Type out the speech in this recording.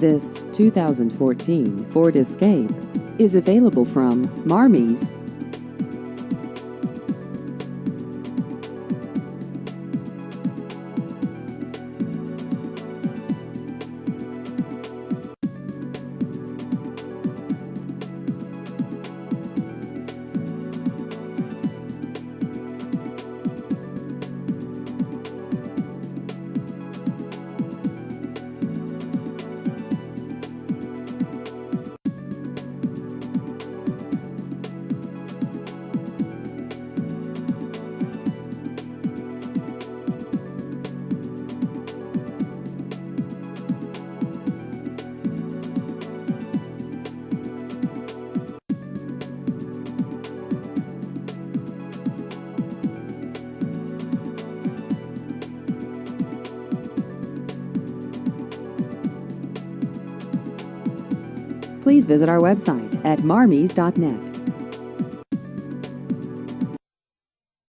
This 2014 Ford Escape is available from Marmies. Please visit our website at marmies.net.